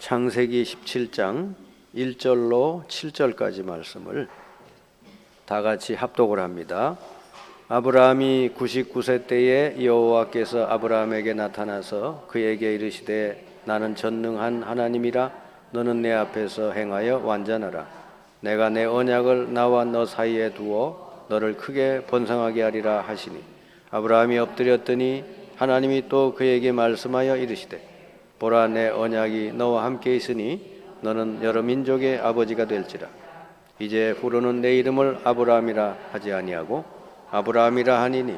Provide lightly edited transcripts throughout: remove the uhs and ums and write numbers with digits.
창세기 17장 1절로 7절까지 말씀을 다 같이 합독을 합니다. 아브라함이 99세 때에 여호와께서 아브라함에게 나타나서 그에게 이르시되 나는 전능한 하나님이라 너는 내 앞에서 행하여 완전하라. 내가 내 언약을 나와 너 사이에 두어 너를 크게 번성하게 하리라 하시니 아브라함이 엎드렸더니 하나님이 또 그에게 말씀하여 이르시되 보라 내 언약이 너와 함께 있으니 너는 여러 민족의 아버지가 될지라. 이제 후로는 내 이름을 아브라함이라 하지 아니하고 아브라함이라 하니니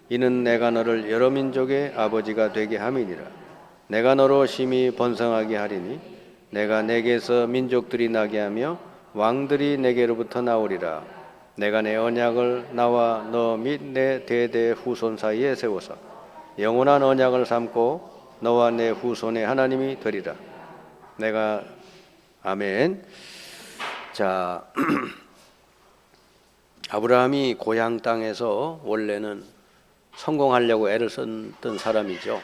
이는 내가 너를 여러 민족의 아버지가 되게 함이니라. 내가 너로 심히 번성하게 하리니 내가 내게서 민족들이 나게 하며 왕들이 내게로부터 나오리라. 내가 내 언약을 나와 너 및 내 대대 후손 사이에 세워서 영원한 언약을 삼고 너와 내 후손의 하나님이 되리라. 내가 아멘. 자, 아브라함이 고향 땅에서 원래는 성공하려고 애를 썼던 사람이죠.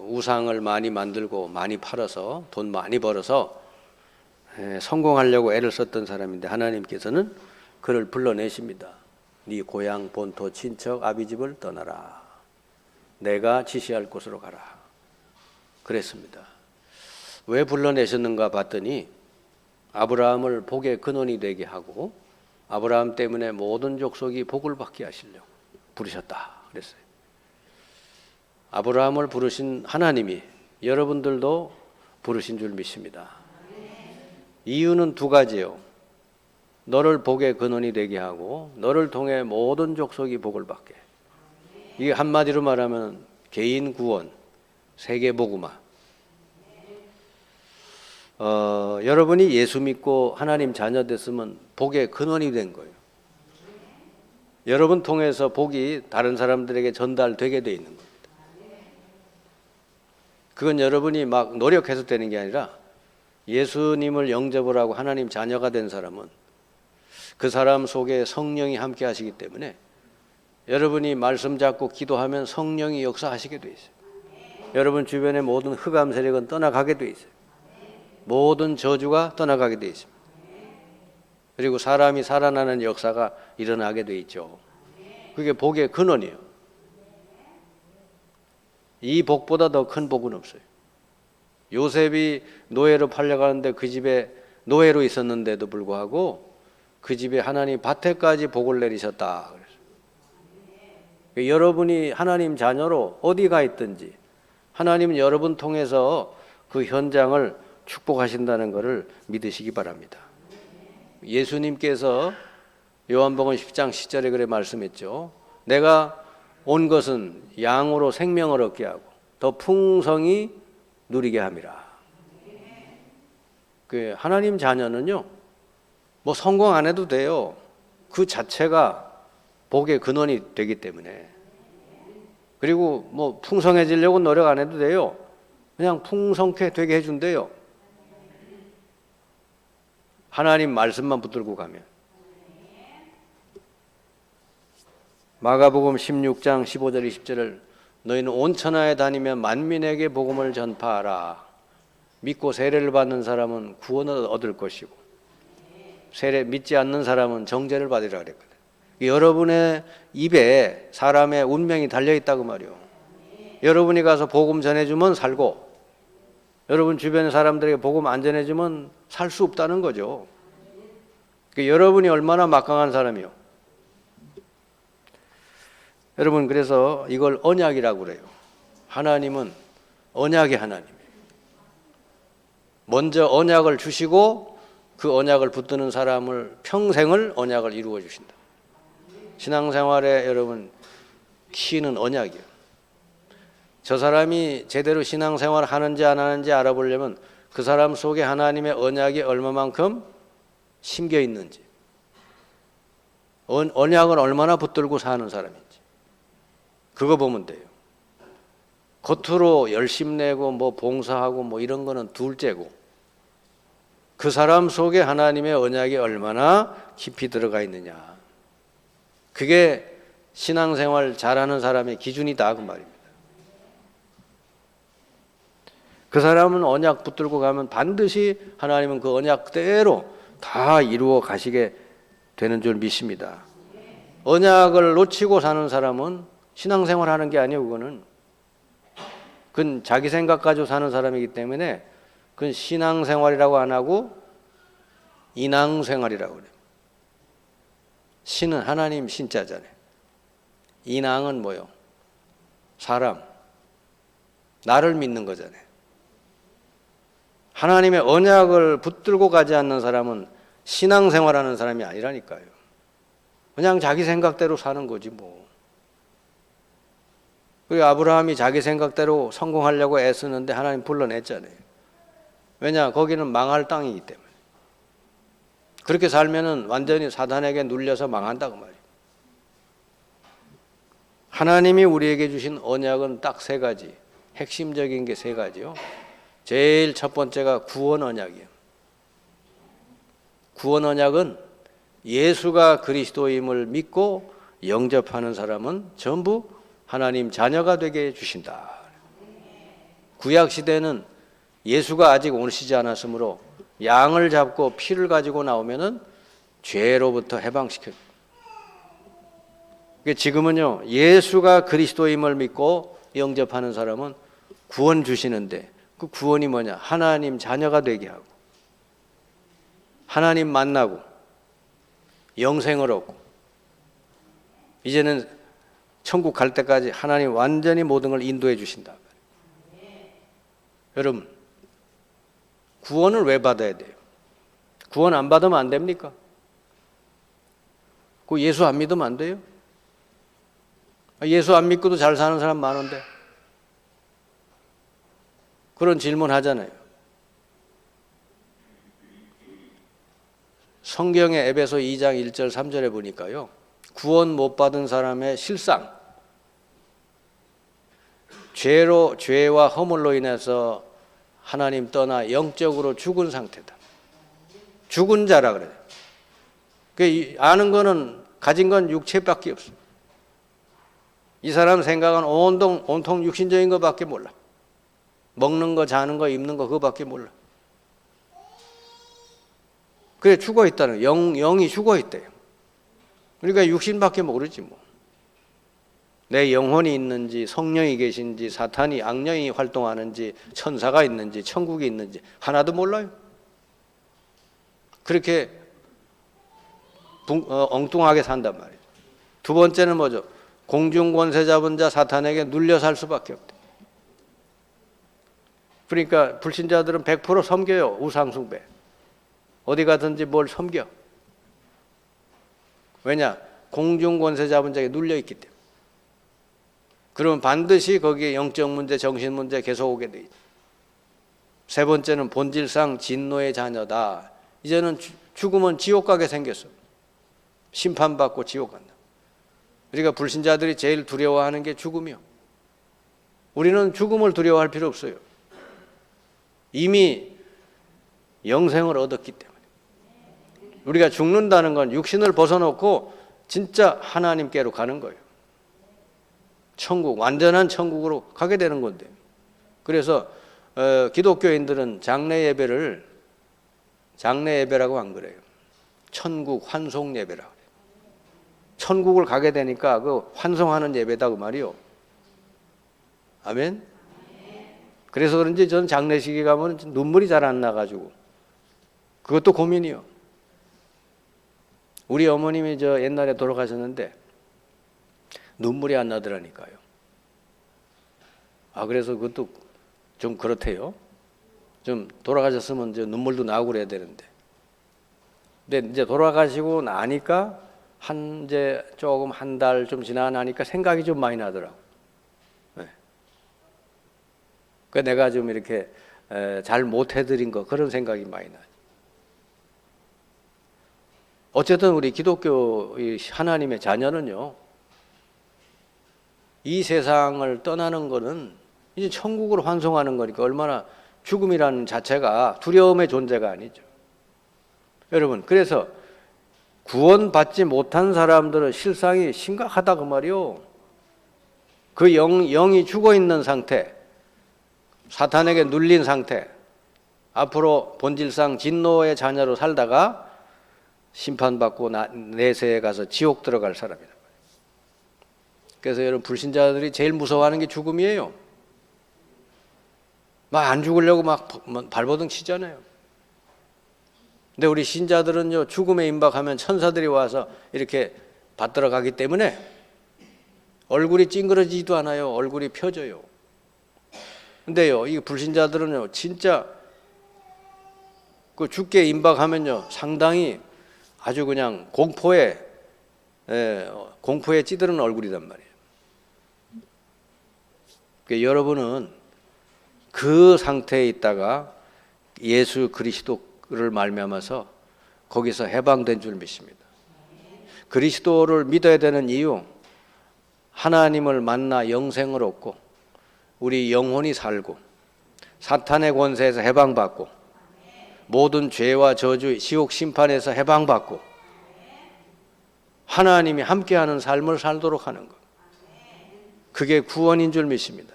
우상을 많이 만들고 많이 팔아서 돈 많이 벌어서 성공하려고 애를 썼던 사람인데 하나님께서는 그를 불러내십니다. 네 고향 본토 친척 아비집을 떠나라. 내가 지시할 곳으로 가라. 그랬습니다. 왜 불러내셨는가 봤더니 아브라함을 복의 근원이 되게 하고 아브라함 때문에 모든 족속이 복을 받게 하시려고 부르셨다 그랬어요. 아브라함을 부르신 하나님이 여러분들도 부르신 줄 믿습니다. 이유는 두 가지예요. 너를 복의 근원이 되게 하고 너를 통해 모든 족속이 복을 받게. 이게 한마디로 말하면 개인 구원, 세계 복음화. 여러분이 예수 믿고 하나님 자녀 됐으면 복의 근원이 된 거예요. 여러분 통해서 복이 다른 사람들에게 전달되게 돼 있는 겁니다. 그건 여러분이 막 노력해서 되는 게 아니라 예수님을 영접을 하고 하나님 자녀가 된 사람은 그 사람 속에 성령이 함께 하시기 때문에 여러분이 말씀 잡고 기도하면 성령이 역사하시게 돼 있어요. 여러분 주변의 모든 흑암 세력은 떠나가게 돼 있어요. 모든 저주가 떠나가게 돼 있습니다. 그리고 사람이 살아나는 역사가 일어나게 돼 있죠. 그게 복의 근원이에요. 이 복보다 더 큰 복은 없어요. 요셉이 노예로 팔려가는데 그 집에 노예로 있었는데도 불구하고 그 집에 하나님 밭에까지 복을 내리셨다. 여러분이 하나님 자녀로 어디 가 있든지 하나님은 여러분 통해서 그 현장을 축복하신다는 것을 믿으시기 바랍니다. 예수님께서 요한복음 10장 10절에 그래 말씀했죠. 내가 온 것은 양으로 생명을 얻게 하고 더 풍성히 누리게 함이라. 그 하나님 자녀는요, 뭐 성공 안 해도 돼요. 그 자체가 복의 근원이 되기 때문에. 그리고 뭐 풍성해지려고 노력 안 해도 돼요. 그냥 풍성케 되게 해준대요. 하나님 말씀만 붙들고 가면. 마가복음 16장 15절 20절을 너희는 온 천하에 다니며 만민에게 복음을 전파하라. 믿고 세례를 받는 사람은 구원을 얻을 것이고 세례 믿지 않는 사람은 정죄를 받으리라 그랬거든. 여러분의 입에 사람의 운명이 달려있다고 말이요. 여러분이 가서 복음 전해주면 살고 여러분 주변 사람들에게 복음 안 전해주면 살 수 없다는 거죠. 여러분이 얼마나 막강한 사람이요. 여러분 그래서 이걸 언약이라고 그래요. 하나님은 언약의 하나님이에요. 먼저 언약을 주시고 그 언약을 붙드는 사람을 평생을 언약을 이루어 주신다. 신앙생활에 여러분 키는 언약이에요. 저 사람이 제대로 신앙생활을 하는지 안 하는지 알아보려면 그 사람 속에 하나님의 언약이 얼마만큼 심겨 있는지, 언약을 얼마나 붙들고 사는 사람인지 그거 보면 돼요. 겉으로 열심 내고 뭐 봉사하고 뭐 이런 거는 둘째고 그 사람 속에 하나님의 언약이 얼마나 깊이 들어가 있느냐, 그게 신앙생활 잘하는 사람의 기준이다 그 말입니다. 그 사람은 언약 붙들고 가면 반드시 하나님은 그 언약대로 다 이루어 가시게 되는 줄 믿습니다. 언약을 놓치고 사는 사람은 신앙생활 하는 게 아니에요. 그건 자기 생각 가지고 사는 사람이기 때문에 그건 신앙생활이라고 안 하고 인앙생활이라고 그래요. 신은 하나님 신자잖아요. 인앙은 뭐요? 사람, 나를 믿는 거잖아요. 하나님의 언약을 붙들고 가지 않는 사람은 신앙생활하는 사람이 아니라니까요. 그냥 자기 생각대로 사는 거지 뭐. 그리고 아브라함이 자기 생각대로 성공하려고 애쓰는데 하나님 불러냈잖아요. 왜냐? 거기는 망할 땅이기 때문에. 그렇게 살면은 완전히 사단에게 눌려서 망한다고 말이에요. 하나님이 우리에게 주신 언약은 딱 세 가지. 핵심적인 게 세 가지요. 제일 첫 번째가 구원 언약이에요. 구원 언약은 예수가 그리스도임을 믿고 영접하는 사람은 전부 하나님 자녀가 되게 해주신다. 구약 시대는 예수가 아직 오시지 않았으므로 양을 잡고 피를 가지고 나오면은 죄로부터 해방시켜요. 지금은요, 예수가 그리스도임을 믿고 영접하는 사람은 구원 주시는데 그 구원이 뭐냐? 하나님 자녀가 되게 하고 하나님 만나고 영생을 얻고 이제는 천국 갈 때까지 하나님 완전히 모든 걸 인도해 주신다. 여러분, 구원을 왜 받아야 돼요? 구원 안 받으면 안 됩니까? 그 예수 안 믿으면 안 돼요? 예수 안 믿고도 잘 사는 사람 많은데 그런 질문 하잖아요. 성경의 에베소 2장 1절 3절에 보니까요, 구원 못 받은 사람의 실상, 죄와 허물로 인해서 하나님 떠나 영적으로 죽은 상태다. 죽은 자라 그래요. 아는 거는 가진 건 육체밖에 없어. 이 사람 생각은 온통 육신적인 것밖에 몰라. 먹는 거, 자는 거, 입는 거 그거밖에 몰라. 그래 죽어 있다는 영이 죽어 있대요. 그러니까 육신밖에 모르지 뭐. 내 영혼이 있는지 성령이 계신지 사탄이 악령이 활동하는지 천사가 있는지 천국이 있는지 하나도 몰라요. 그렇게 엉뚱하게 산단 말이에요. 두 번째는 뭐죠? 공중 권세 잡은 자 사탄에게 눌려 살 수밖에 없대. 그러니까 불신자들은 100% 섬겨요. 우상숭배. 어디 가든지 뭘 섬겨. 왜냐? 공중 권세 잡은 자에게 눌려 있기 때문에. 그러면 반드시 거기에 영적 문제, 정신 문제 계속 오게 돼 있죠. 세 번째는 본질상 진노의 자녀다. 이제는 죽으면 지옥 가게 생겼어. 심판받고 지옥 간다. 그러니까 불신자들이 제일 두려워하는 게 죽음이요. 우리는 죽음을 두려워할 필요 없어요. 이미 영생을 얻었기 때문에. 우리가 죽는다는 건 육신을 벗어놓고 진짜 하나님께로 가는 거예요. 천국, 완전한 천국으로 가게 되는 건데. 그래서 기독교인들은 장례 예배라고 안 그래요. 천국 환송 예배라고 그래요. 천국을 가게 되니까 그 환송하는 예배다 그 말이요. 아멘. 그래서 그런지 저는 장례식에 가면 눈물이 잘 안 나가지고 그것도 고민이요. 우리 어머님이 저 옛날에 돌아가셨는데 눈물이 안 나더라니까요. 그래서 그것도 좀 그렇대요. 좀 돌아가셨으면 이제 눈물도 나고 그래야 되는데. 근데 이제 돌아가시고 나니까 한 달 좀 지나니까 생각이 좀 많이 나더라고. 네. 그 내가 좀 이렇게 잘 못해드린 거 그런 생각이 많이 나요. 어쨌든 우리 기독교 하나님의 자녀는요, 이 세상을 떠나는 거는 이제 천국으로 환송하는 거니까 얼마나 죽음이라는 자체가 두려움의 존재가 아니죠. 여러분, 그래서 구원받지 못한 사람들은 실상이 심각하다 그 말이요. 그 영이 죽어 있는 상태, 사탄에게 눌린 상태, 앞으로 본질상 진노의 자녀로 살다가 심판받고 내세에 가서 지옥 들어갈 사람이다. 그래서 여러분, 불신자들이 제일 무서워하는 게 죽음이에요. 막 안 죽으려고 막 발버둥 치잖아요. 근데 우리 신자들은요, 죽음에 임박하면 천사들이 와서 이렇게 받들어 가기 때문에 얼굴이 찡그러지지도 않아요. 얼굴이 펴져요. 근데요, 이 불신자들은요, 진짜 그 죽게 임박하면요, 상당히 아주 그냥 공포에 찌드는 얼굴이단 말이에요. 그러니까 여러분은 그 상태에 있다가 예수 그리스도를 말미암아서 거기서 해방된 줄 믿습니다. 그리스도를 믿어야 되는 이유, 하나님을 만나 영생을 얻고 우리 영혼이 살고 사탄의 권세에서 해방받고 모든 죄와 저주, 지옥 심판에서 해방받고 하나님이 함께하는 삶을 살도록 하는 것. 그게 구원인 줄 믿습니다.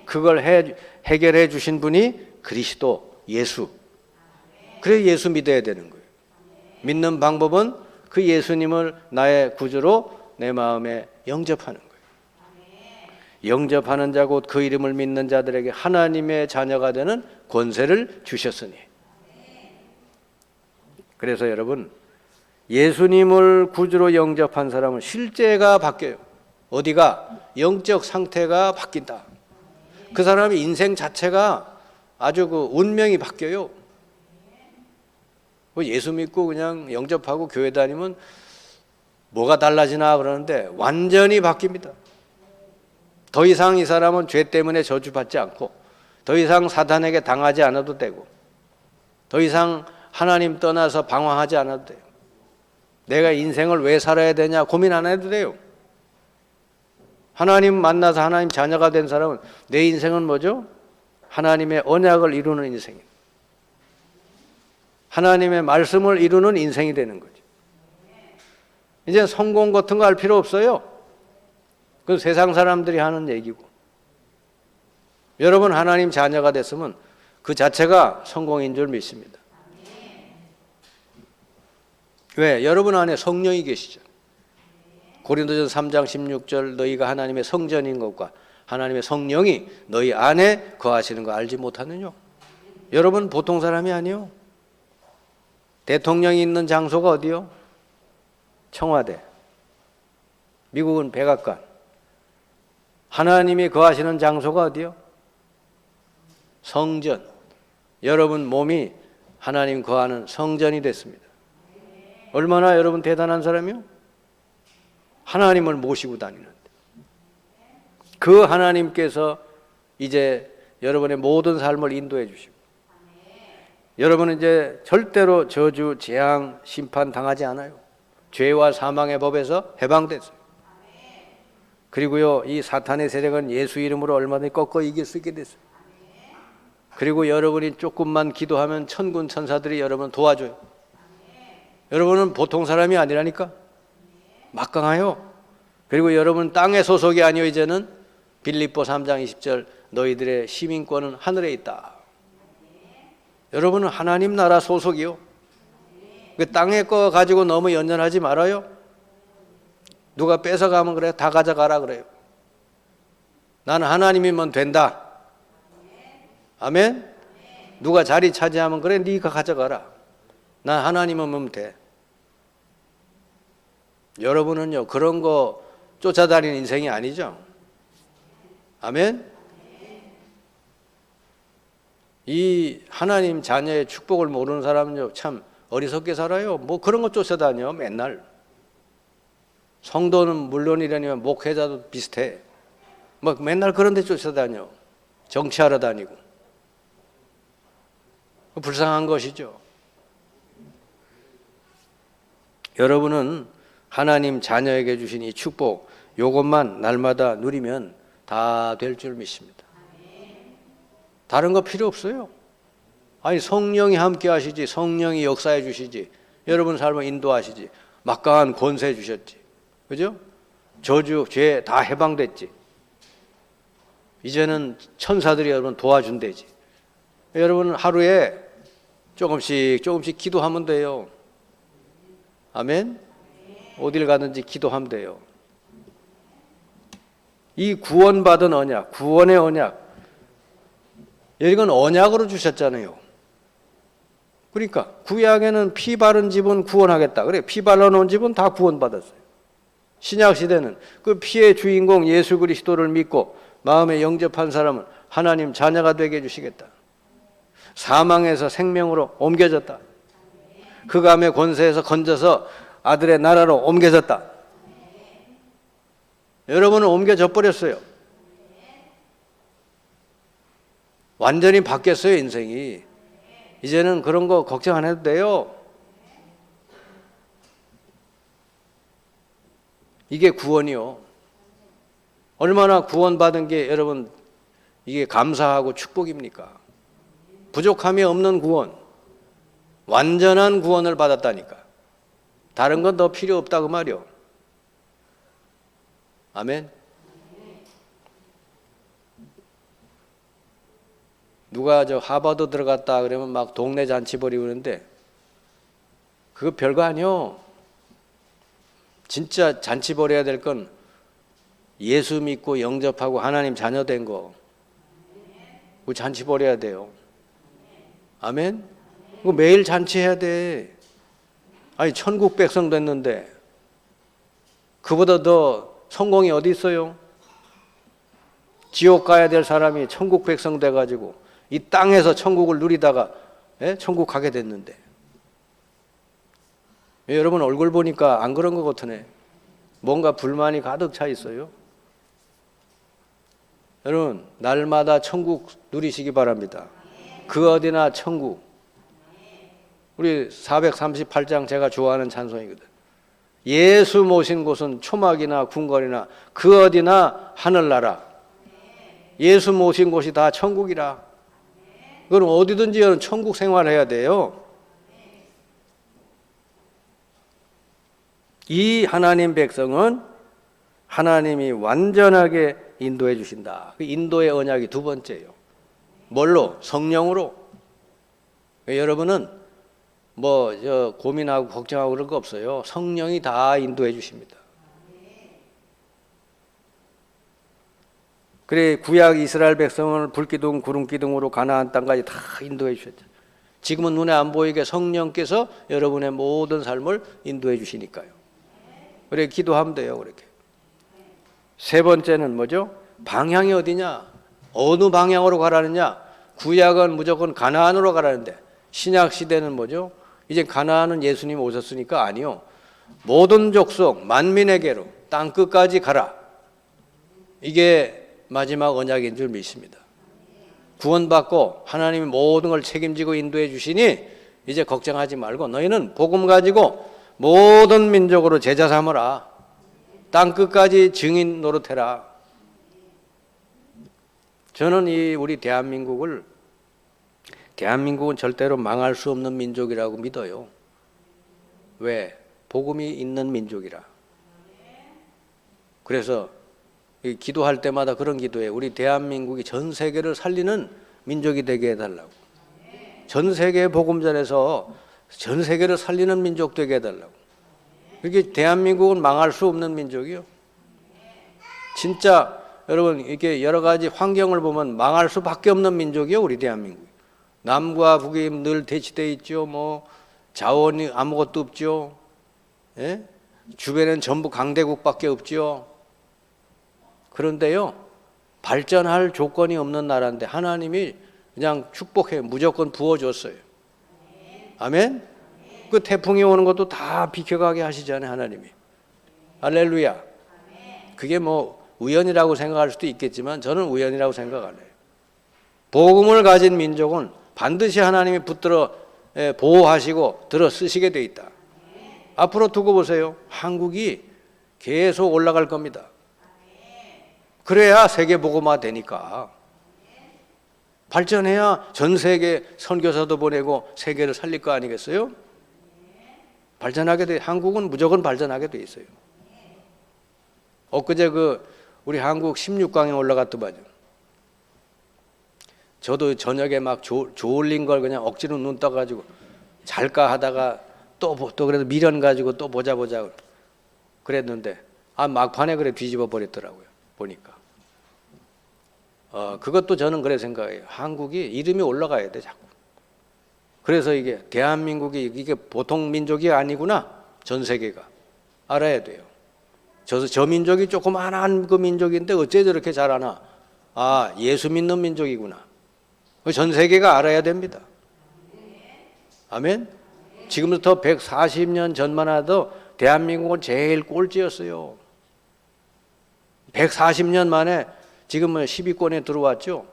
그걸 해결해 주신 분이 그리스도, 예수. 그래 예수 믿어야 되는 거예요. 믿는 방법은 그 예수님을 나의 구주로 내 마음에 영접하는 거예요. 영접하는 자 곧 그 이름을 믿는 자들에게 하나님의 자녀가 되는 권세를 주셨으니. 그래서 여러분, 예수님을 구주로 영접한 사람은 실제가 바뀌어요. 어디가? 영적 상태가 바뀐다. 그 사람의 인생 자체가 아주 그 운명이 바뀌어요. 예수 믿고 그냥 영접하고 교회 다니면 뭐가 달라지나 그러는데 완전히 바뀝니다. 더 이상 이 사람은 죄 때문에 저주받지 않고 더 이상 사탄에게 당하지 않아도 되고 더 이상 하나님 떠나서 방황하지 않아도 돼요. 내가 인생을 왜 살아야 되냐 고민 안 해도 돼요. 하나님 만나서 하나님 자녀가 된 사람은 내 인생은 뭐죠? 하나님의 언약을 이루는 인생이에요. 하나님의 말씀을 이루는 인생이 되는 거죠. 이제 성공 같은 거 할 필요 없어요. 그건 세상 사람들이 하는 얘기고. 여러분 하나님 자녀가 됐으면 그 자체가 성공인 줄 믿습니다. 왜? 여러분 안에 성령이 계시죠. 고린도전서 3장 16절 너희가 하나님의 성전인 것과 하나님의 성령이 너희 안에 거하시는 거 알지 못하느냐? 여러분 보통 사람이 아니에요. 대통령이 있는 장소가 어디요? 청와대. 미국은 백악관. 하나님이 거하시는 장소가 어디요? 성전. 여러분 몸이 하나님 거하는 성전이 됐습니다. 얼마나 여러분 대단한 사람이요? 하나님을 모시고 다니는데 그 하나님께서 이제 여러분의 모든 삶을 인도해 주시고 여러분은 이제 절대로 저주, 재앙, 심판 당하지 않아요. 죄와 사망의 법에서 해방됐어요. 그리고요, 이 사탄의 세력은 예수 이름으로 얼마든지 꺾어 이길 수 있게 됐어요. 그리고 여러분이 조금만 기도하면 천군 천사들이 여러분을 도와줘요. 여러분은 보통 사람이 아니라니까. 막강해요. 그리고 여러분 땅의 소속이 아니요 이제는 빌립보 3장 20절 너희들의 시민권은 하늘에 있다. 여러분은 하나님 나라 소속이요. 그 땅의 거 가지고 너무 연연하지 말아요. 누가 뺏어가면 그래 다 가져가라 그래요. 나는 하나님이면 된다. 아멘. 누가 자리 차지하면 그래 네가 가져가라. 난 하나님이면 돼. 여러분은요 그런 거 쫓아다니는 인생이 아니죠. 아멘. 이 하나님 자녀의 축복을 모르는 사람은요 참 어리석게 살아요. 뭐 그런 거 쫓아다녀 맨날. 성도는 물론이라니면 목회자도 비슷해. 막 맨날 그런 데 쫓아다녀. 정치하러 다니고. 불쌍한 것이죠. 여러분은 하나님 자녀에게 주신 이 축복 요것만 날마다 누리면 다 될 줄 믿습니다. 다른 거 필요 없어요. 아니 성령이 함께 하시지, 성령이 역사해 주시지, 여러분 삶을 인도하시지, 막강한 권세 주셨지, 그죠? 저주, 죄 다 해방됐지. 이제는 천사들이 여러분 도와준대지. 여러분 하루에 조금씩 기도하면 돼요. 아멘. 어딜 가든지 기도하면 돼요. 이 구원받은 언약, 구원의 언약, 이건 언약으로 주셨잖아요. 그러니까 구약에는 피 바른 집은 구원하겠다. 그래, 피 발라놓은 집은 다 구원받았어요. 신약 시대는 그 피의 주인공 예수 그리스도를 믿고 마음에 영접한 사람은 하나님 자녀가 되게 해주시겠다. 사망에서 생명으로 옮겨졌다. 흑암의 권세에서 건져서 아들의 나라로 옮겨졌다. 여러분은 옮겨져 버렸어요. 완전히 바뀌었어요, 인생이. 이제는 그런 거 걱정 안 해도 돼요. 이게 구원이요. 얼마나 구원받은 게 여러분 이게 감사하고 축복입니까? 부족함이 없는 구원, 완전한 구원을 받았다니까. 다른 건 더 필요 없다 그 말이요. 아멘. 누가 저 하버드 들어갔다 그러면 막 동네 잔치 벌이고 그러는데 그거 별거 아니요. 진짜 잔치 벌여야 될 건 예수 믿고 영접하고 하나님 자녀 된 거. 그 잔치 벌여야 돼요. 아멘. 그거 매일 잔치해야 돼. 아니 천국 백성 됐는데 그보다 더 성공이 어디 있어요? 지옥 가야 될 사람이 천국 백성 돼가지고 이 땅에서 천국을 누리다가 천국 가게 됐는데 여러분 얼굴 보니까 안 그런 것 같으네. 뭔가 불만이 가득 차 있어요. 여러분 날마다 천국 누리시기 바랍니다. 그 어디나 천국. 우리 438장 제가 좋아하는 찬송이거든. 예수 모신 곳은 초막이나 궁궐이나 그 어디나 하늘나라. 예수 모신 곳이 다 천국이라. 그럼 어디든지 천국 생활해야 돼요. 이 하나님 백성은 하나님이 완전하게 인도해 주신다. 그 인도의 언약이 두 번째예요. 뭘로? 성령으로. 여러분은 고민하고 걱정하고 그런 거 없어요. 성령이 다 인도해 주십니다. 그래 구약 이스라엘 백성을 불기둥 구름기둥으로 가나안 땅까지 다 인도해 주셨죠. 지금은 눈에 안 보이게 성령께서 여러분의 모든 삶을 인도해 주시니까요. 그래 기도하면 돼요. 그렇게. 세 번째는 뭐죠? 방향이 어디냐? 어느 방향으로 가라느냐? 구약은 무조건 가나안으로 가라는데 신약 시대는 뭐죠? 이제 가나안은 예수님 오셨으니까 아니요. 모든 족속 만민에게로 땅 끝까지 가라. 이게 마지막 언약인 줄 믿습니다. 구원받고 하나님이 모든 걸 책임지고 인도해 주시니 이제 걱정하지 말고 너희는 복음 가지고 모든 민족으로 제자 삼으라. 땅 끝까지 증인 노릇해라. 저는 이 우리 대한민국은 절대로 망할 수 없는 민족이라고 믿어요. 왜? 복음이 있는 민족이라. 그래서 기도할 때마다 그런 기도해요. 우리 대한민국이 전 세계를 살리는 민족이 되게 해달라고. 전 세계 복음 전해서 전 세계를 살리는 민족 되게 해달라고. 이렇게 대한민국은 망할 수 없는 민족이요. 진짜 여러분 이렇게 여러 가지 환경을 보면 망할 수밖에 없는 민족이요. 우리 대한민국. 남과 북이 늘 대치돼 있죠. 자원이 아무것도 없죠. 예? 주변엔 전부 강대국밖에 없죠. 그런데요, 발전할 조건이 없는 나라인데 하나님이 그냥 축복해 무조건 부어줬어요. 아멘? 그 태풍이 오는 것도 다 비켜가게 하시잖아요, 하나님이. 할렐루야. 그게 우연이라고 생각할 수도 있겠지만 저는 우연이라고 생각 안 해요. 복음을 가진 민족은 반드시 하나님이 붙들어 보호하시고 들어 쓰시게 돼 있다. 앞으로 두고 보세요. 한국이 계속 올라갈 겁니다. 그래야 세계 복음화 되니까. 발전해야 전 세계 선교사도 보내고 세계를 살릴 거 아니겠어요? 발전하게 돼. 한국은 무조건 발전하게 돼 있어요. 엊그제 우리 한국 16강에 올라갔더만요. 저도 저녁에 막 졸린 걸 그냥 억지로 눈 떠가지고 잘까 하다가 또 그래도 미련 가지고 또 보자 그랬는데 막판에 그래 뒤집어 버렸더라고요. 보니까 그것도 저는 그래 생각해요. 한국이 이름이 올라가야 돼 자꾸. 그래서 이게 대한민국이 이게 보통 민족이 아니구나. 전 세계가 알아야 돼요. 저 민족이 조그만한 그 민족인데 어째 저렇게 잘하나. 예수 믿는 민족이구나. 전 세계가 알아야 됩니다. 아멘. 지금부터 140년 전만 해도 대한민국은 제일 꼴찌였어요. 140년 만에 지금은 10위권에 들어왔죠.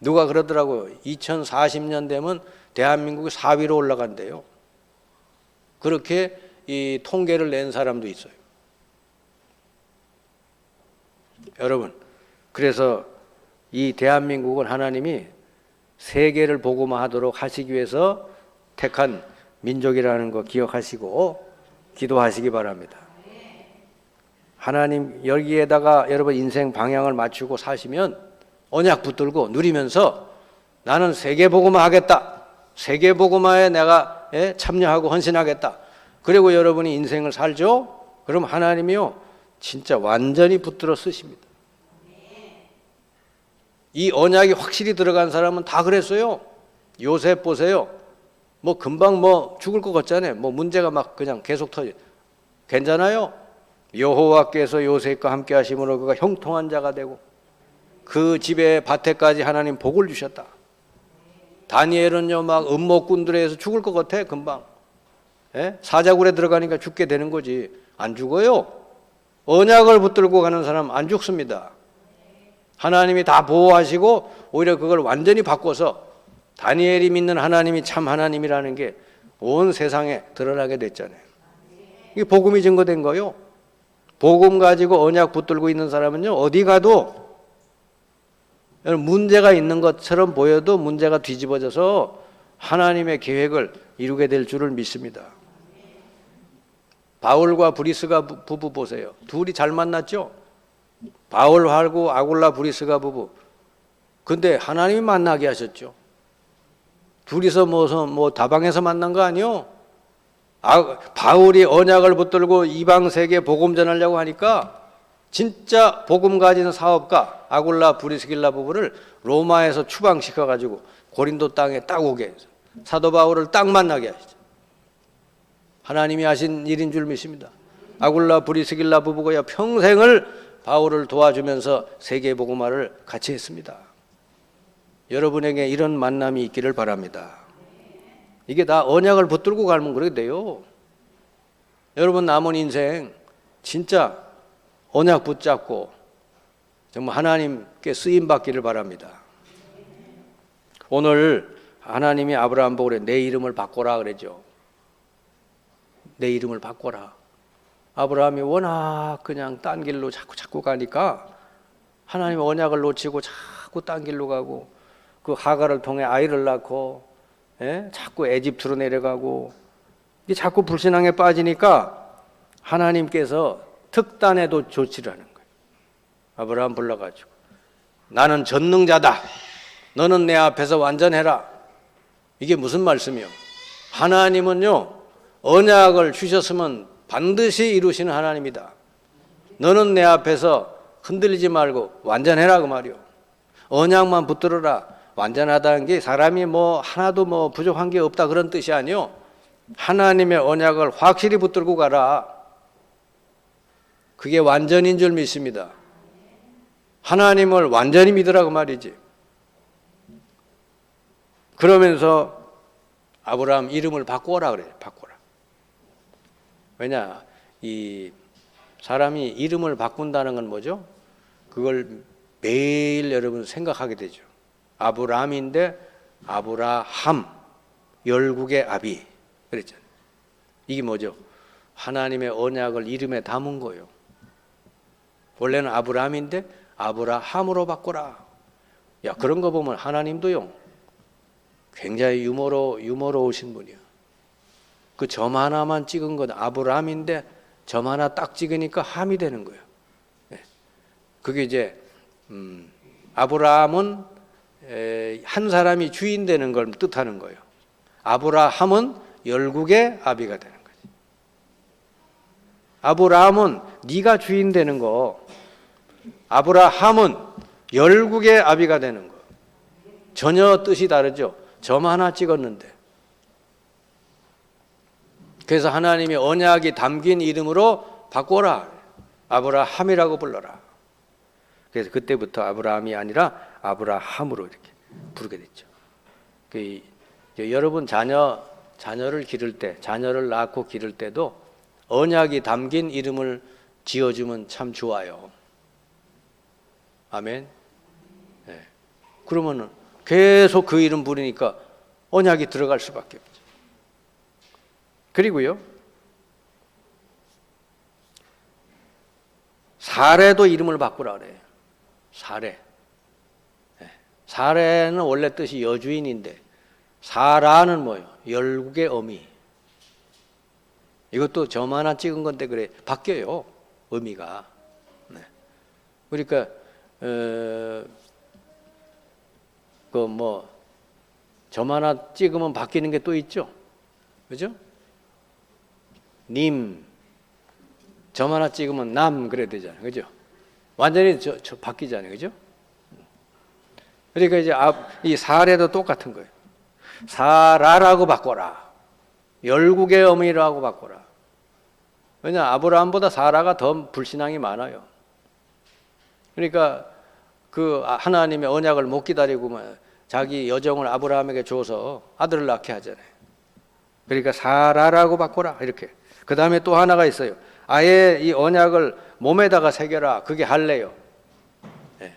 누가 그러더라고요. 2040년 되면 대한민국이 4위로 올라간대요. 그렇게 이 통계를 낸 사람도 있어요. 여러분, 그래서 이 대한민국은 하나님이 세계를 복음화하도록 하시기 위해서 택한 민족이라는 거 기억하시고 기도하시기 바랍니다. 하나님 여기에다가 여러분 인생 방향을 맞추고 사시면 언약 붙들고 누리면서 나는 세계 복음화 하겠다. 세계 복음화에 내가 참여하고 헌신하겠다. 그리고 여러분이 인생을 살죠. 그럼 하나님이요 진짜 완전히 붙들어 쓰십니다. 이 언약이 확실히 들어간 사람은 다 그랬어요. 요셉 보세요. 뭐 금방 뭐 죽을 것 같잖아요. 뭐 문제가 막 그냥 계속 터져. 괜찮아요. 여호와께서 요셉과 함께 하심으로 그가 형통한 자가 되고 그 집에 밭에까지 하나님 복을 주셨다. 다니엘은요 막 음모꾼들에서 죽을 것 같아 금방. 사자굴에 들어가니까 죽게 되는 거지. 안 죽어요. 언약을 붙들고 가는 사람 안 죽습니다. 하나님이 다 보호하시고 오히려 그걸 완전히 바꿔서 다니엘이 믿는 하나님이 참 하나님이라는 게 온 세상에 드러나게 됐잖아요. 이게 복음이 증거된 거요. 복음 가지고 언약 붙들고 있는 사람은요 어디 가도 문제가 있는 것처럼 보여도 문제가 뒤집어져서 하나님의 계획을 이루게 될 줄을 믿습니다. 바울과 브리스가 부부 보세요. 둘이 잘 만났죠. 바울하고 아굴라 브리스가 부부. 근데 하나님이 만나게 하셨죠. 둘이서 뭐 다방에서 만난 거 아니요? 바울이 언약을 붙들고 이방 세계에 복음 전하려고 하니까 진짜 복음 가진 사업가 아굴라 브리스길라 부부를 로마에서 추방시켜 가지고 고린도 땅에 딱 오게 해서 사도 바울을 딱 만나게 하시죠. 하나님이 하신 일인 줄 믿습니다. 아굴라 브리스길라 부부가 평생을 바울을 도와주면서 세계 복음화를 같이 했습니다. 여러분에게 이런 만남이 있기를 바랍니다. 이게 다 언약을 붙들고 가면 그렇게 돼요. 여러분 남은 인생 진짜 언약 붙잡고 정말 하나님께 쓰임 받기를 바랍니다. 오늘 하나님이 아브라함 보고 그래 내 이름을 바꿔라 그러죠. 내 이름을 바꿔라. 아브라함이 워낙 그냥 딴 길로 자꾸 가니까 하나님 언약을 놓치고 자꾸 딴 길로 가고 그 하갈을 통해 아이를 낳고 자꾸 에집트로 내려가고 이게 자꾸 불신앙에 빠지니까 하나님께서 특단에도 조치를 하는 거예요. 아브라함 불러가지고 나는 전능자다. 너는 내 앞에서 완전해라. 이게 무슨 말씀이요? 하나님은요 언약을 주셨으면 반드시 이루시는 하나님이다. 너는 내 앞에서 흔들리지 말고 완전해라 그 말이요. 언약만 붙들어라. 완전하다는 게 사람이 뭐 하나도 뭐 부족한 게 없다 그런 뜻이 아니요. 하나님의 언약을 확실히 붙들고 가라. 그게 완전인 줄 믿습니다. 하나님을 완전히 믿으라고 말이지. 그러면서 아브라함 이름을 바꿔라 그래요. 바꿔라. 왜냐? 이 사람이 이름을 바꾼다는 건 뭐죠? 그걸 매일 여러분 생각하게 되죠. 아브라함인데 아브라함, 열국의 아비 그랬잖아요. 이게 뭐죠? 하나님의 언약을 이름에 담은 거예요. 원래는 아브라함인데 아브라함으로 바꿔라. 야 그런 거 보면 하나님도요 굉장히 유머로우신 분이야. 그 점 하나만 찍은 건 아브라함인데 점 하나 딱 찍으니까 함이 되는 거예요. 그게 이제 아브라함은 한 사람이 주인 되는 걸 뜻하는 거예요. 아브라함은 열국의 아비가 되는 거지. 아브라함은 네가 주인 되는 거. 아브라함은 열국의 아비가 되는 거. 전혀 뜻이 다르죠. 점 하나 찍었는데. 그래서 하나님이 언약이 담긴 이름으로 바꿔라. 아브라함이라고 불러라. 그래서 그때부터 아브라함이 아니라 아브라함으로 이렇게 부르게 됐죠. 여러분 자녀를 기를 때, 자녀를 낳고 기를 때도 언약이 담긴 이름을 지어주면 참 좋아요. 아멘. 네. 그러면은 계속 그 이름 부르니까 언약이 들어갈 수밖에 없죠. 그리고요, 사레도 이름을 바꾸라 그래요. 사레. 네. 사레는 원래 뜻이 여주인인데 사라는 뭐예요? 열국의 어미. 이것도 점 하나 찍은 건데 그래 바뀌어요. 의미가. 네. 그러니까 점 하나 찍으면 바뀌는 게 또 있죠. 그죠? 님. 점 하나 찍으면 남 그래야 되잖아요. 그죠? 완전히 바뀌잖아요. 그죠? 그러니까 이제 이 사례도 똑같은 거예요. 사라라고 바꿔라. 열국의 어미라고 바꿔라. 왜냐 아브라함보다 사라가 더 불신앙이 많아요. 그러니까 그 하나님의 언약을 못 기다리고 자기 여종을 아브라함에게 줘서 아들을 낳게 하잖아요. 그러니까 사라라고 바꿔라 이렇게. 그 다음에 또 하나가 있어요. 아예 이 언약을 몸에다가 새겨라. 그게 할례요.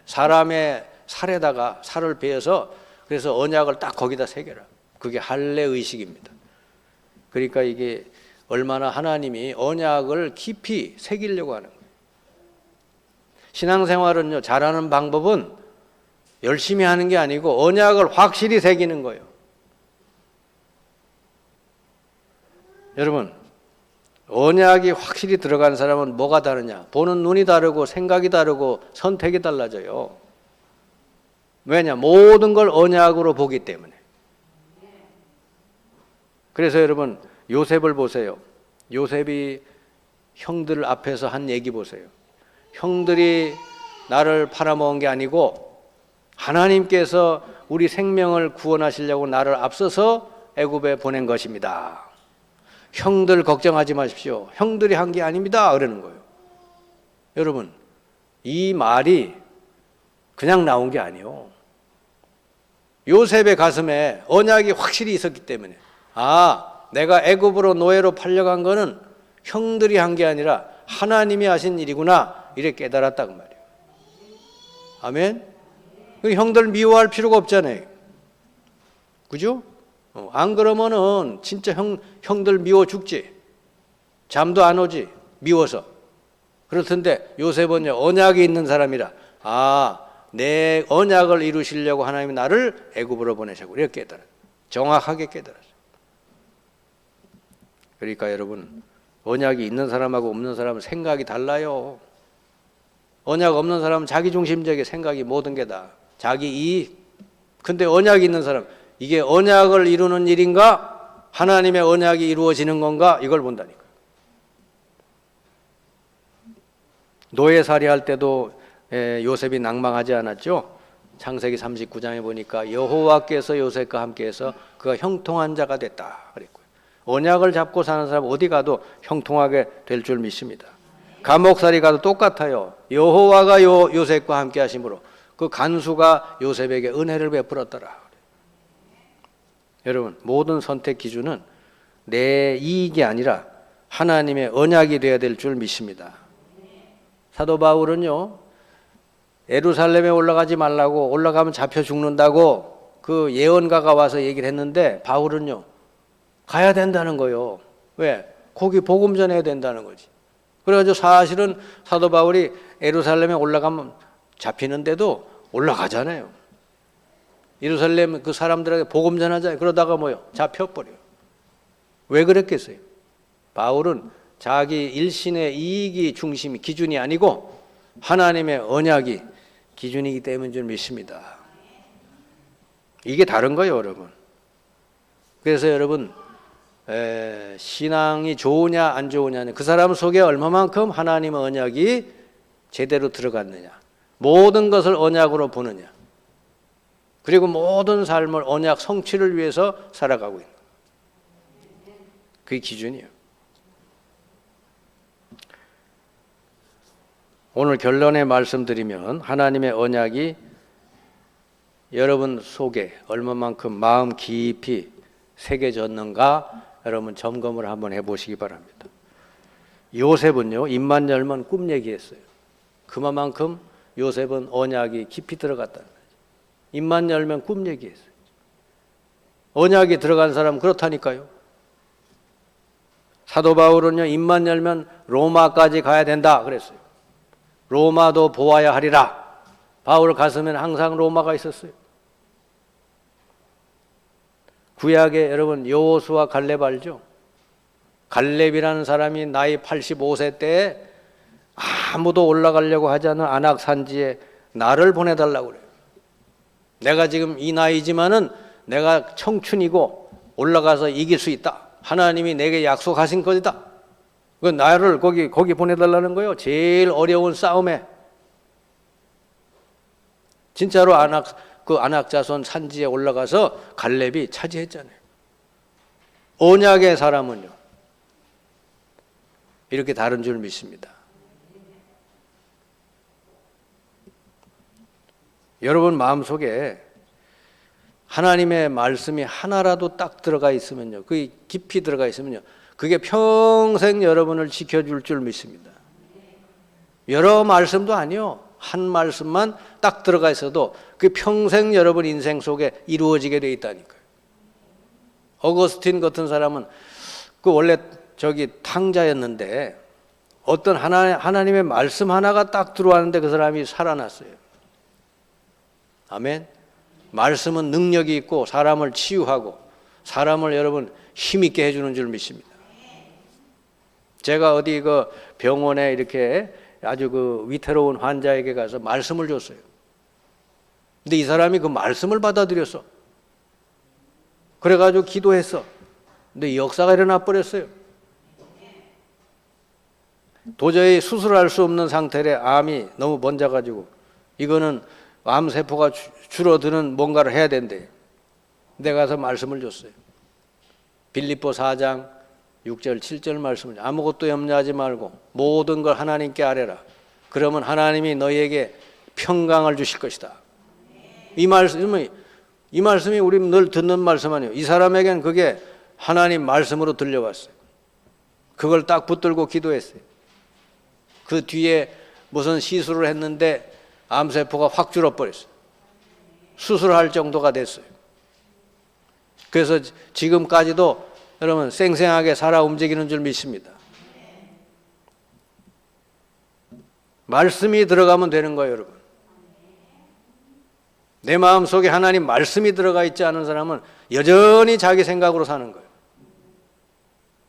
사람의 살에다가 살을 베어서 그래서 언약을 딱 거기다 새겨라. 그게 할례 의식입니다. 그러니까 이게 얼마나 하나님이 언약을 깊이 새기려고 하는 거예요. 신앙생활은요, 잘하는 방법은 열심히 하는 게 아니고 언약을 확실히 새기는 거예요. 여러분, 언약이 확실히 들어간 사람은 뭐가 다르냐? 보는 눈이 다르고 생각이 다르고 선택이 달라져요. 왜냐? 모든 걸 언약으로 보기 때문에. 그래서 여러분 요셉을 보세요. 요셉이 형들 앞에서 한 얘기 보세요. 형들이 나를 팔아먹은 게 아니고 하나님께서 우리 생명을 구원하시려고 나를 앞서서 애굽에 보낸 것입니다. 형들 걱정하지 마십시오. 형들이 한 게 아닙니다. 그러는 거예요. 여러분, 이 말이 그냥 나온 게 아니에요. 요셉의 가슴에 언약이 확실히 있었기 때문에 내가 애굽으로 노예로 팔려간 거는 형들이 한 게 아니라 하나님이 하신 일이구나 이렇게 깨달았다고 말이에요. 아멘. 형들 미워할 필요가 없잖아요. 그죠? 안 그러면은 진짜 형들 미워 죽지. 잠도 안 오지. 미워서. 그렇던데 요셉은요 언약이 있는 사람이라 내 언약을 이루시려고 하나님이 나를 애굽으로 보내셨고 이렇게 깨달아. 정확하게 깨달았어요. 그러니까 여러분 언약이 있는 사람하고 없는 사람은 생각이 달라요. 언약 없는 사람은 자기중심적인 생각이 모든 게 다 자기 이익. 근데 언약이 있는 사람 이게 언약을 이루는 일인가 하나님의 언약이 이루어지는 건가 이걸 본다니까요. 노예살이 할 때도 요셉이 낭망하지 않았죠. 창세기 39장에 보니까 여호와께서 요셉과 함께해서 그가 형통한 자가 됐다 그랬고요. 언약을 잡고 사는 사람 어디 가도 형통하게 될 줄 믿습니다. 감옥살이 가도 똑같아요. 여호와가 요셉과 함께 하심으로 그 간수가 요셉에게 은혜를 베풀었더라. 여러분 모든 선택 기준은 내 이익이 아니라 하나님의 언약이 되어야 될 줄 믿습니다. 사도 바울은요 예루살렘에 올라가지 말라고 올라가면 잡혀 죽는다고 그 예언가가 와서 얘기를 했는데 바울은요 가야 된다는 거예요. 왜? 거기 복음 전해야 된다는 거지. 그래가지고 사실은 사도 바울이 예루살렘에 올라가면 잡히는데도 올라가잖아요. 예루살렘 그 사람들에게 복음 전하잖아요. 그러다가 잡혀버려요. 왜 그랬겠어요? 바울은 자기 일신의 이익이 중심이 기준이 아니고 하나님의 언약이 기준이기 때문인 줄 믿습니다. 이게 다른 거예요, 여러분. 그래서 여러분, 신앙이 좋으냐 안 좋으냐는 그 사람 속에 얼마만큼 하나님의 언약이 제대로 들어갔느냐, 모든 것을 언약으로 보느냐, 그리고 모든 삶을 언약 성취를 위해서 살아가고 있는 거예요. 그게 기준이에요. 오늘 결론에 말씀드리면 하나님의 언약이 여러분 속에 얼마만큼 마음 깊이 새겨졌는가 여러분 점검을 한번 해보시기 바랍니다. 요셉은요, 입만 열면 꿈 얘기했어요. 그만큼 요셉은 언약이 깊이 들어갔다는 거죠. 입만 열면 꿈 얘기했어요. 언약이 들어간 사람 그렇다니까요. 사도 바울은요, 입만 열면 로마까지 가야 된다 그랬어요. 로마도 보아야 하리라. 바울 가슴에는 항상 로마가 있었어요. 구약에 여러분 여호수아 갈렙 알죠? 갈렙이라는 사람이 나이 85세 때에 아무도 올라가려고 하지 않은 아낙 산지에 나를 보내달라고 그래요. 내가 지금 이 나이지만은 내가 청춘이고 올라가서 이길 수 있다. 하나님이 내게 약속하신 것이다. 그 나를 거기 보내달라는 거예요. 제일 어려운 싸움에. 진짜로 아낙 자손 산지에 올라가서 갈렙이 차지했잖아요. 언약의 사람은요, 이렇게 다른 줄 믿습니다. 여러분 마음속에 하나님의 말씀이 하나라도 딱 들어가 있으면요, 그게 깊이 들어가 있으면요, 그게 평생 여러분을 지켜줄 줄 믿습니다. 여러 말씀도 아니요, 한 말씀만 딱 들어가 있어도 그 평생 여러분 인생 속에 이루어지게 돼 있다니까요. 어거스틴 같은 사람은 그 원래 탕자였는데 어떤 하나님의 말씀 하나가 딱 들어왔는데 그 사람이 살아났어요. 아멘. 말씀은 능력이 있고 사람을 치유하고 사람을 여러분 힘있게 해주는 줄 믿습니다. 제가 어디 그 병원에 이렇게 아주 그 위태로운 환자에게 가서 말씀을 줬어요. 근데 이 사람이 그 말씀을 받아들였어. 그래가지고 기도했어. 근데 역사가 일어나 버렸어요. 도저히 수술할 수 없는 상태래. 암이 너무 번져가지고 이거는 암세포가 줄어드는 뭔가를 해야 된대. 내가 가서 말씀을 줬어요. 빌립보 4장 6절 7절 말씀을, 아무것도 염려하지 말고 모든 걸 하나님께 아뢰라. 그러면 하나님이 너희에게 평강을 주실 것이다. 이 말씀이 우리 늘 듣는 말씀 아니에요. 이 사람에게는 그게 하나님 말씀으로 들려왔어요. 그걸 딱 붙들고 기도했어요. 그 뒤에 무슨 시술을 했는데 암세포가 확 줄어버렸어요. 수술할 정도가 됐어요. 그래서 지금까지도 여러분 쌩쌩하게 살아 움직이는 줄 믿습니다. 말씀이 들어가면 되는 거예요, 여러분. 내 마음속에 하나님 말씀이 들어가 있지 않은 사람은 여전히 자기 생각으로 사는 거예요.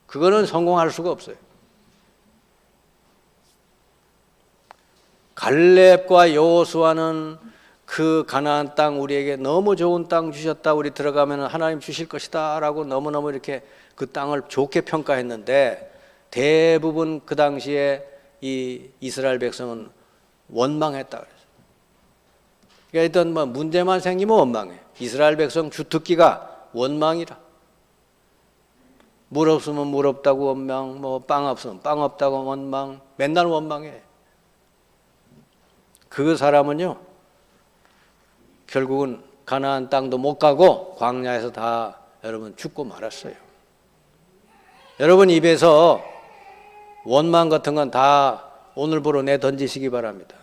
그거는 성공할 수가 없어요. 갈렙과 여호수아는 그 가나안 땅 우리에게 너무 좋은 땅 주셨다. 우리 들어가면 하나님 주실 것이다 라고 너무너무 이렇게 그 땅을 좋게 평가했는데 대부분 그 당시에 이 이스라엘 백성은 원망했다 그랬어요. 그러니까 일단 문제만 생기면 원망해. 이스라엘 백성 주특기가 원망이라. 물 없으면 물 없다고 원망, 빵 없으면 빵 없다고 원망, 맨날 원망해. 그 사람은요, 결국은 가나안 땅도 못 가고 광야에서 다 여러분 죽고 말았어요. 여러분 입에서 원망 같은 건 다 오늘부로 내던지시기 바랍니다.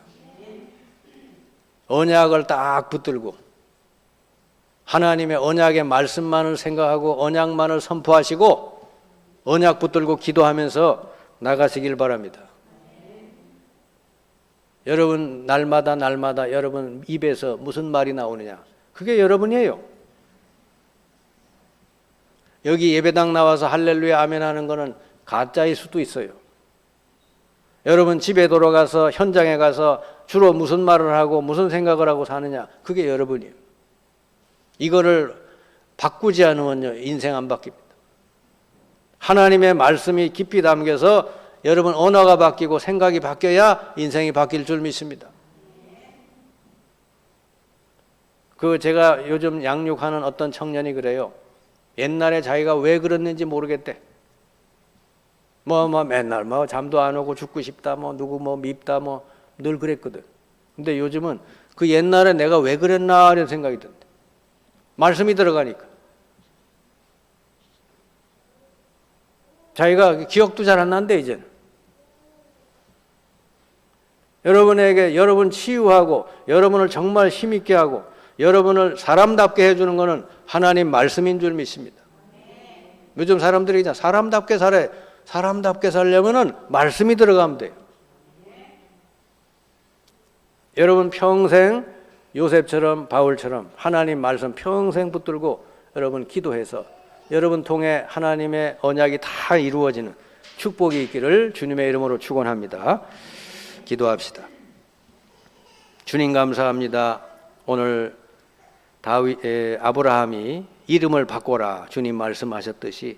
언약을 딱 붙들고 하나님의 언약의 말씀만을 생각하고 언약만을 선포하시고 언약 붙들고 기도하면서 나가시길 바랍니다. 여러분 날마다 여러분 입에서 무슨 말이 나오느냐, 그게 여러분이에요. 여기 예배당 나와서 할렐루야 아멘 하는 거는 가짜일 수도 있어요. 여러분 집에 돌아가서 현장에 가서 주로 무슨 말을 하고 무슨 생각을 하고 사느냐, 그게 여러분이에요. 이거를 바꾸지 않으면요, 인생 안 바뀝니다. 하나님의 말씀이 깊이 담겨서 여러분 언어가 바뀌고 생각이 바뀌어야 인생이 바뀔 줄 믿습니다. 제가 요즘 양육하는 어떤 청년이 그래요. 옛날에 자기가 왜 그랬는지 모르겠대. 맨날 잠도 안 오고 죽고 싶다, 누구 밉다, 늘 그랬거든. 근데 요즘은 그 옛날에 내가 왜 그랬나 이런 생각이 든대. 말씀이 들어가니까. 자기가 기억도 잘 안 난대, 이제는. 여러분에게 여러분 치유하고 여러분을 정말 힘있게 하고 여러분을 사람답게 해주는 것은 하나님 말씀인 줄 믿습니다. 요즘 사람들이 그냥 사람답게 살아야, 사람답게 살려면은 말씀이 들어가면 돼요. 여러분 평생 요셉처럼 바울처럼 하나님 말씀 평생 붙들고 여러분 기도해서 여러분 통해 하나님의 언약이 다 이루어지는 축복이 있기를 주님의 이름으로 축원합니다. 기도합시다. 주님 감사합니다. 오늘 아브라함이 이름을 바꿔라 주님 말씀하셨듯이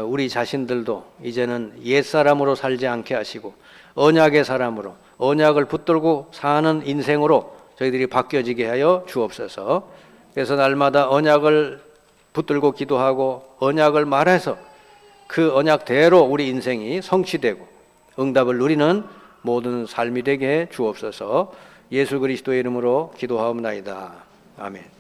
우리 자신들도 이제는 옛사람으로 살지 않게 하시고 언약의 사람으로 언약을 붙들고 사는 인생으로 저희들이 바뀌어지게 하여 주옵소서. 그래서 날마다 언약을 붙들고 기도하고 언약을 말해서 그 언약대로 우리 인생이 성취되고 응답을 누리는 모든 삶이 되게 해 주옵소서. 예수 그리스도의 이름으로 기도하옵나이다. 아멘.